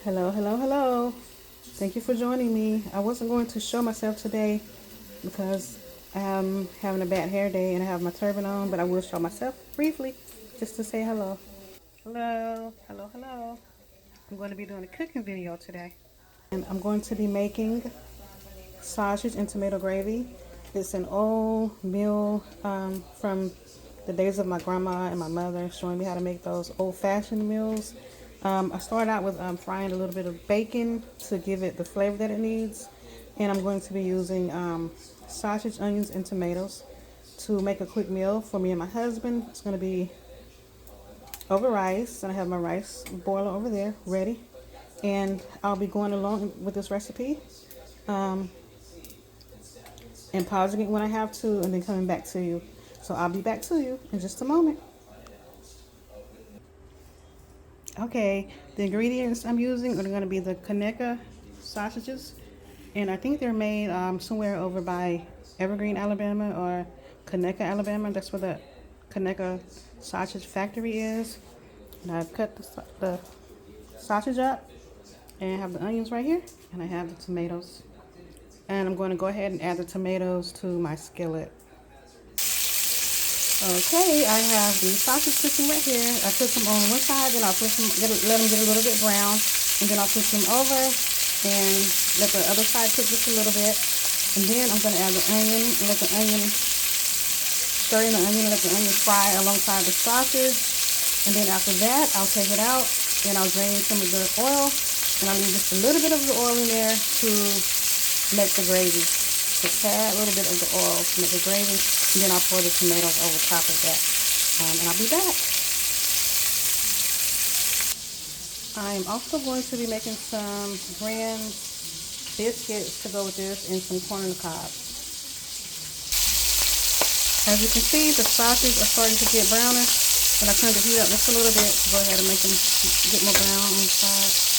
Hello, hello, hello. Thank you for joining me. I wasn't going to show myself today because I'm having a bad hair day and I have my turban on, but I will show myself briefly just to say hello. Hello, hello, hello. I'm going to be doing a cooking video today. And I'm going to be making sausage and tomato gravy. It's an old meal from the days of my grandma and my mother showing me how to make those old-fashioned meals. I started out with frying a little bit of bacon to give it the flavor that it needs. And I'm going to be using sausage, onions, and tomatoes to make a quick meal for me and my husband. It's going to be over rice, and I have my rice boiler over there ready. And I'll be going along with this recipe and pausing it when I have to and then coming back to you. So I'll be back to you in just a moment. Okay, the ingredients I'm using are going to be the Conecuh sausages, and I think they're made somewhere over by Evergreen, Alabama, or Conecuh, Alabama. That's where the Conecuh sausage factory is. And I've cut the sausage up, and I have the onions right here, and I have the tomatoes. And I'm going to go ahead and add the tomatoes to my skillet. Okay, I have the sausage cooking right here. I cook them on one side, then I'll let them get a little bit brown, and then I'll flip them over and let the other side cook just a little bit. And then I'm going to add the onion and let the onion, stir in the onion, let the onion fry alongside the sausage. And then after that, I'll take it out and I'll drain some of the oil, and I'll leave just a little bit of the oil in there to make the gravy. Just add a little bit of the oil to make the gravy, and then I'll pour the tomatoes over top of that. And I'll be back. I'm also going to be making some grand biscuits to go with this and some corn on the cob. As you can see, the sausage are starting to get browner, but I turned the heat up just a little bit to go ahead and make them get more brown on the side.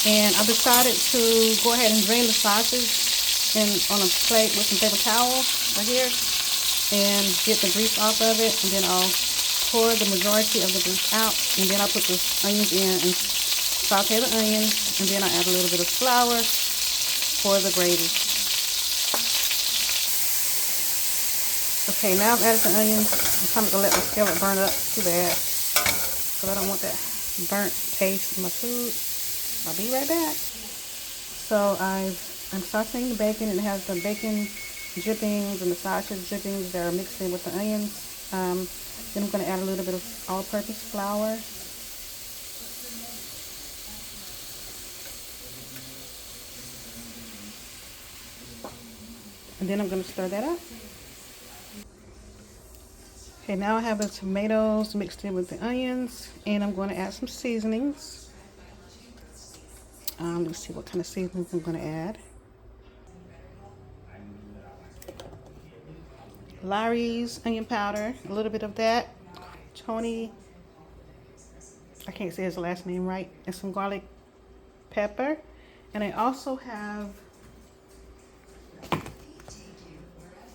And I decided to go ahead and drain the sausage on a plate with some paper towel right here and get the grease off of it. And then I'll pour the majority of the grease out. And then I'll put the onions in and saute the onions. And then I add a little bit of flour for the gravy. Okay, now I've added the onions. I'm trying not to let my skillet burn up too bad, because I don't want that burnt taste in my food. I'll be right back. So I'm sauteing the bacon, and it has the bacon drippings and the sausage drippings that are mixed in with the onions. Then I'm going to add a little bit of all-purpose flour. And then I'm going to stir that up. Okay, now I have the tomatoes mixed in with the onions, and I'm going to add some seasonings. Let's see what kind of seasonings I'm going to add. Lawry's onion powder, a little bit of that. Tony, I can't say his last name right. And some garlic pepper. And I also have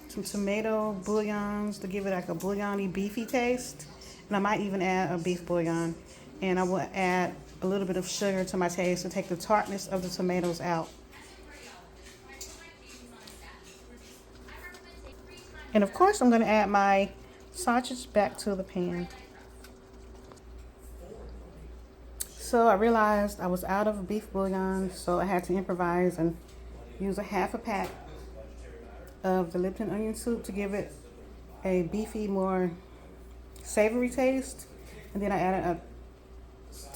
some tomato bouillons to give it like a bouillon-y, beefy taste. And I might even add a beef bouillon. And I will add a little bit of sugar to my taste to take the tartness of the tomatoes out. And of course, I'm going to add my sausage back to the pan. So I realized I was out of beef bouillon, so I had to improvise and use a half a pack of the Lipton onion soup to give it a beefy, more savory taste. And then I added a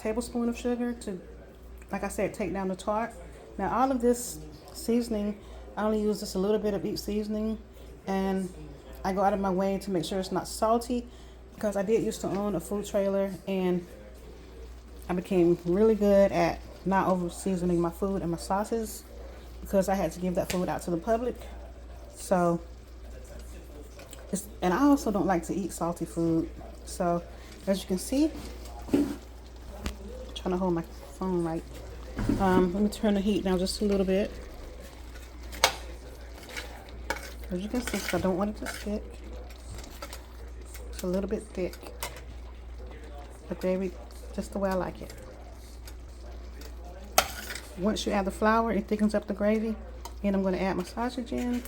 tablespoon of sugar to, like I said, take down the tart. Now all of this seasoning, I only use just a little bit of each seasoning, and I go out of my way to make sure it's not salty, because I did used to own a food trailer, and I became really good at not over seasoning my food and my sauces because I had to give that food out to the public. So, and I also don't like to eat salty food. So, as you can see, I'm trying to hold my phone right. Let me turn the heat down just a little bit. As you can see, I don't want it to stick. It's a little bit thick. The gravy, just the way I like it. Once you add the flour, it thickens up the gravy. And I'm going to add my sausage in.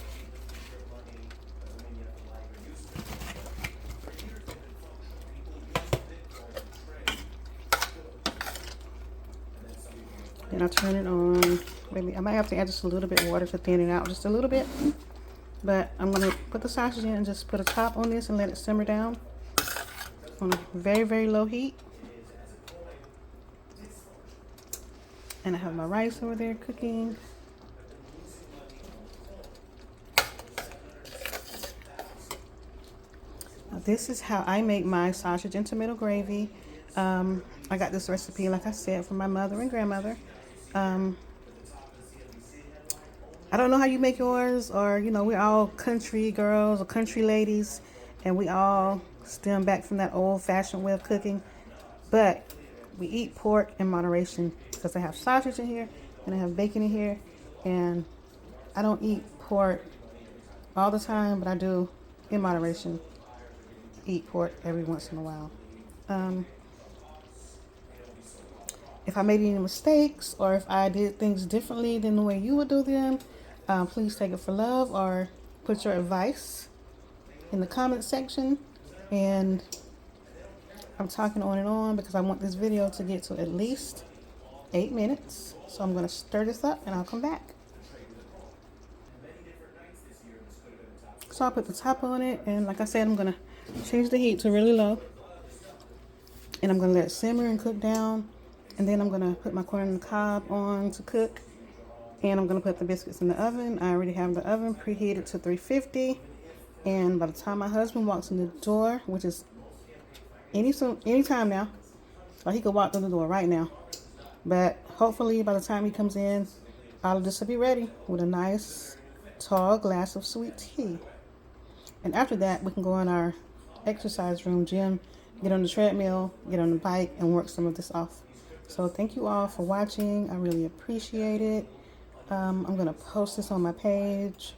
Then I turn it on. Maybe I might have to add just a little bit of water to thin it out just a little bit. But I'm going to put the sausage in and just put a top on this and let it simmer down on a very, very low heat. And I have my rice over there cooking. Now this is how I make my sausage and tomato gravy. I got this recipe, like I said, from my mother and grandmother. I don't know how you make yours, or, you know, we're all country girls or country ladies, and we all stem back from that old-fashioned way of cooking. But we eat pork in moderation because I have sausage in here and I have bacon in here, and I don't eat pork all the time, but I do, in moderation, eat pork every once in a while. If I made any mistakes or if I did things differently than the way you would do them, please take it for love or put your advice in the comment section. And I'm talking on and on because I want this video to get to at least 8 minutes. So I'm going to stir this up and I'll come back. So I'll put the top on it, and like I said, I'm going to change the heat to really low. And I'm going to let it simmer and cook down. And then I'm going to put my corn on the cob on to cook. And I'm going to put the biscuits in the oven. I already have the oven preheated to 350. And by the time my husband walks in the door, which is any time now, or he could walk through the door right now. But hopefully by the time he comes in, all of this will be ready with a nice tall glass of sweet tea. And after that, we can go in our exercise room, gym, get on the treadmill, get on the bike, and work some of this off. So thank you all for watching. I really appreciate it. I'm going to post this on my page,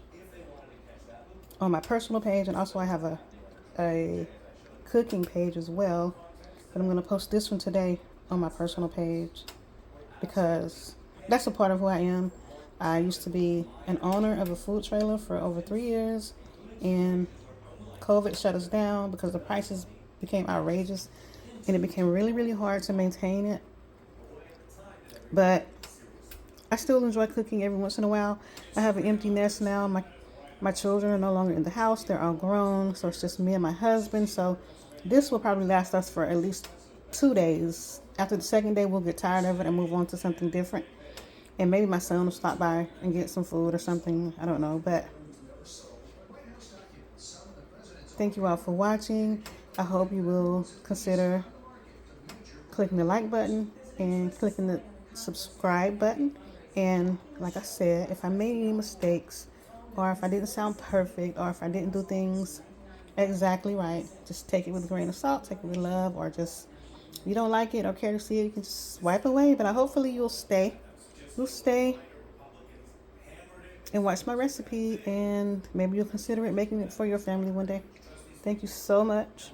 on my personal page, and also I have a cooking page as well. But I'm going to post this one today on my personal page because that's a part of who I am. I used to be an owner of a food trailer for over 3 years, and COVID shut us down because the prices became outrageous and it became really, really hard to maintain it. But I still enjoy cooking every once in a while. I have an empty nest now. My children are no longer in the house. They're all grown, so it's just me and my husband. So this will probably last us for at least 2 days. After the second day, we'll get tired of it and move on to something different. And maybe my son will stop by and get some food or something. I don't know, but thank you all for watching. I hope you will consider clicking the like button and clicking the subscribe button. And like I said, if I made any mistakes, or if I didn't sound perfect, or if I didn't do things exactly right, just take it with a grain of salt, take it with love, or just, if you don't like it or care to see it, you can just swipe away. But hopefully you'll stay. You'll stay and watch my recipe, and maybe you'll consider it, making it for your family one day. Thank you so much.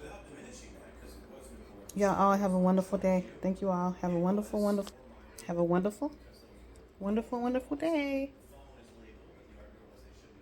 Y'all all have a wonderful day. Thank you all. Have a wonderful, wonderful day.